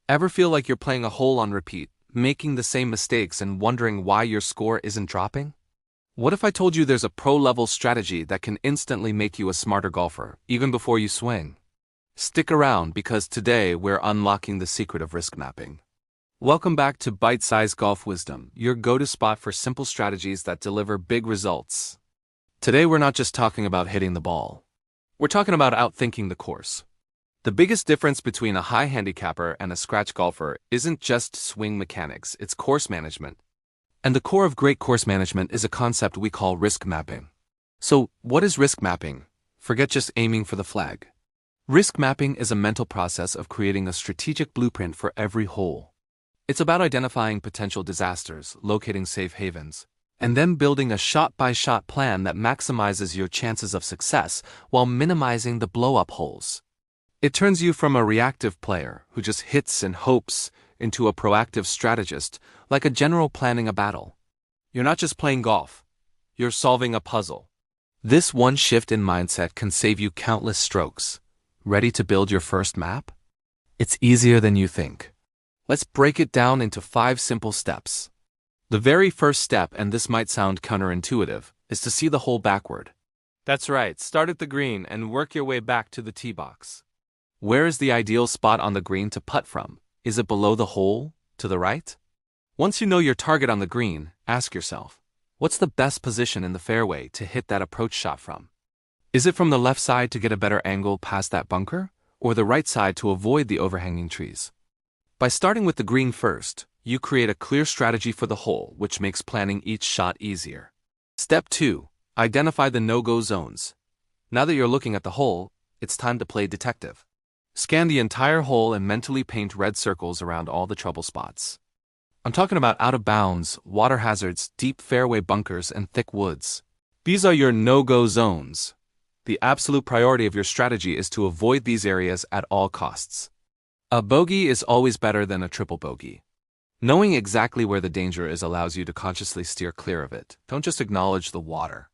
Ever feel like you're playing a hole on repeat, making the same mistakes and wondering why your score isn't dropping? What if I told you there's a pro-level strategy that can instantly make you a smarter golfer, even before you swing? Stick around because today we're unlocking the secret of risk mapping. Welcome back to ByteSize Golf Wisdom, your go-to spot for simple strategies that deliver big results. Today we're not just talking about hitting the ball. We're talking about outthinking the course. The biggest difference between a high handicapper and a scratch golfer isn't just swing mechanics, it's course management. And the core of great course management is a concept we call risk mapping. So, what is risk mapping? Forget just aiming for the flag. Risk mapping is a mental process of creating a strategic blueprint for every hole. It's about identifying potential disasters, locating safe havens, and then building a shot-by-shot plan that maximizes your chances of success while minimizing the blow-up holes. It turns you from a reactive player who just hits and hopes into a proactive strategist, like a general planning a battle. You're not just playing golf, you're solving a puzzle. This one shift in mindset can save you countless strokes. Ready to build your first map? It's easier than you think. Let's break it down into 5 simple steps. The very first step, and this might sound counterintuitive, is to see the hole backward. That's right, start at the green and work your way back to the tee box. Where is the ideal spot on the green to putt from? Is it below the hole? To the right? Once you know your target on the green, ask yourself, what's the best position in the fairway to hit that approach shot from? Is it from the left side to get a better angle past that bunker, or the right side to avoid the overhanging trees? By starting with the green first, you create a clear strategy for the hole, which makes planning each shot easier. Step 2. Identify the no-go zones. Now that you're looking at the hole, it's time to play detective. Scan the entire hole and mentally paint red circles around all the trouble spots. I'm talking about out of bounds, water hazards, deep fairway bunkers, and thick woods. These are your no-go zones. The absolute priority of your strategy is to avoid these areas at all costs. A bogey is always better than a triple bogey. Knowing exactly where the danger is allows you to consciously steer clear of it. Don't just acknowledge the water.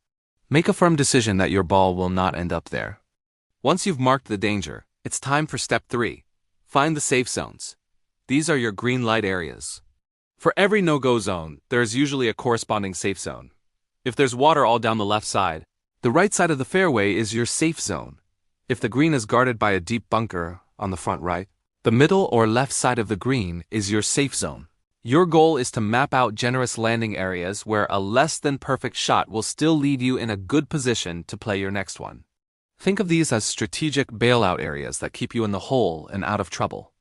Make a firm decision that your ball will not end up there. Once you've marked the danger, it's time for step 3. Find the safe zones. These are your green light areas. For every no-go zone, there is usually a corresponding safe zone. If there's water all down the left side, the right side of the fairway is your safe zone. If the green is guarded by a deep bunker on the front right, the middle or left side of the green is your safe zone. Your goal is to map out generous landing areas where a less than perfect shot will still lead you in a good position to play your next one. Think of these as strategic bailout areas that keep you in the hole and out of trouble.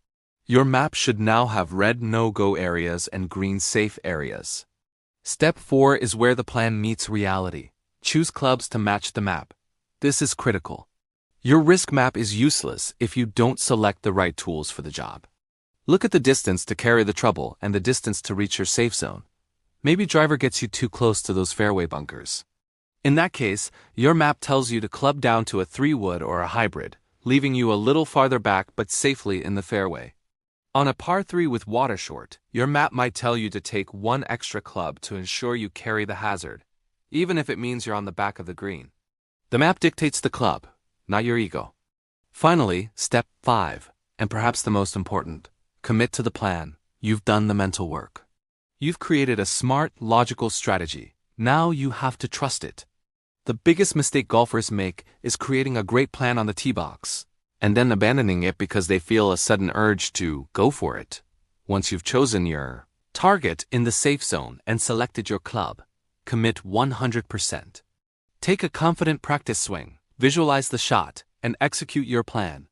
Your map should now have red no-go areas and green safe areas. Step 4 is where the plan meets reality. Choose clubs to match the map. This is critical. Your risk map is useless if you don't select the right tools for the job. Look at the distance to carry the trouble and the distance to reach your safe zone. Maybe driver gets you too close to those fairway bunkers. In that case, your map tells you to club down to a 3-wood or a hybrid, leaving you a little farther back but safely in the fairway. On a par 3 with water short, your map might tell you to take 1 extra club to ensure you carry the hazard, even if it means you're on the back of the green. The map dictates the club, not your ego. Finally, step 5, and perhaps the most important, commit to the plan. You've done the mental work. You've created a smart, logical strategy. Now you have to trust it. The biggest mistake golfers make is creating a great plan on the tee box, and then abandoning it because they feel a sudden urge to go for it. Once you've chosen your target in the safe zone and selected your club, commit 100%. Take a confident practice swing, visualize the shot, and execute your plan.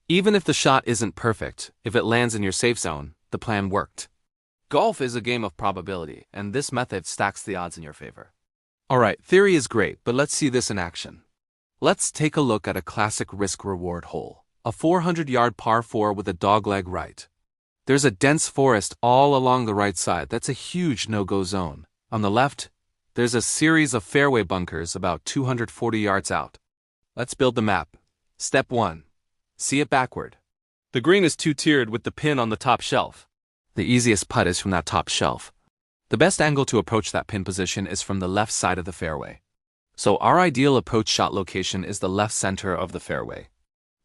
Even if the shot isn't perfect, if it lands in your safe zone, the plan worked. Golf is a game of probability, and this method stacks the odds in your favor. Alright, theory is great, but let's see this in action. Let's take a look at a classic risk-reward hole. A 400-yard par 4 with a dogleg right. There's a dense forest all along the right side. That's a huge no-go zone. On the left, there's a series of fairway bunkers about 240 yards out. Let's build the map. Step 1. See it backward. The green is 2-tiered with the pin on the top shelf. The easiest putt is from that top shelf. The best angle to approach that pin position is from the left side of the fairway. So our ideal approach shot location is the left center of the fairway.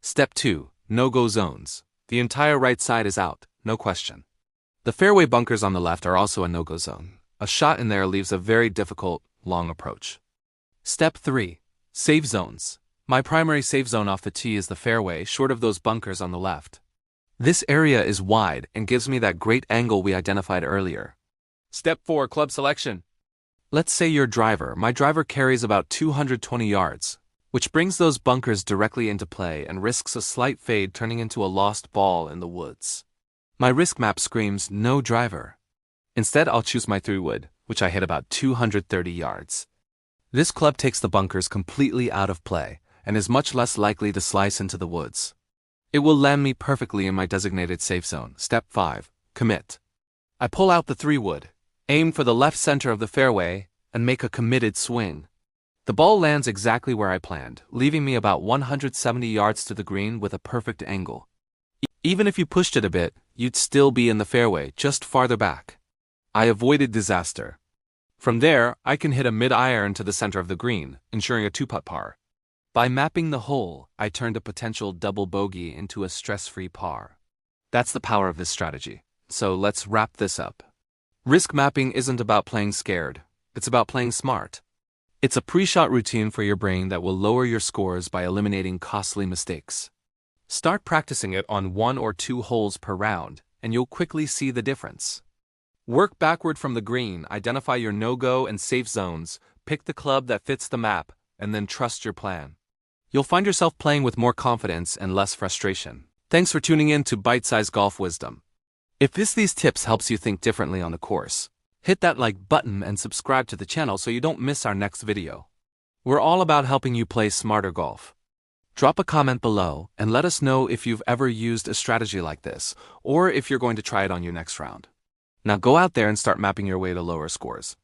Step 2. No-go zones. The entire right side is out. no question. The fairway bunkers on the left are also a no-go zone. A shot in there leaves a very difficult, long approach. Step 3. Save zones. My primary save zone off the tee is the fairway, short of those bunkers on the left. This area is wide and gives me that great angle we identified earlier. Step 4. Club selection. Let's say your driver. My driver carries about 220 yards, which brings those bunkers directly into play and risks a slight fade turning into a lost ball in the woods. My risk map screams no driver. Instead, I'll choose my 3-wood, which I hit about 230 yards. This club takes the bunkers completely out of play and is much less likely to slice into the woods. It will land me perfectly in my designated safe zone. Step 5. Commit. I pull out the 3-wood, aim for the left center of the fairway, and make a committed swing. The ball lands exactly where I planned, leaving me about 170 yards to the green with a perfect angle. Even if you pushed it a bit, you'd still be in the fairway, just farther back. I avoided disaster. From there, I can hit a mid-iron to the center of the green, ensuring a 2-putt par. By mapping the hole, I turned a potential double bogey into a stress-free par. That's the power of this strategy. So let's wrap this up. Risk mapping isn't about playing scared. It's about playing smart. It's a pre-shot routine for your brain that will lower your scores by eliminating costly mistakes. Start practicing it on 1 or 2 holes per round, and you'll quickly see the difference. Work backward from the green, identify your no-go and safe zones, pick the club that fits the map, and then trust your plan. You'll find yourself playing with more confidence and less frustration. Thanks for tuning in to ByteSize Golf Wisdom. If these tips helps you think differently on the course, hit that like button and subscribe to the channel so you don't miss our next video. We're all about helping you play smarter golf. Drop a comment below and let us know if you've ever used a strategy like this, or if you're going to try it on your next round. Now go out there and start mapping your way to lower scores.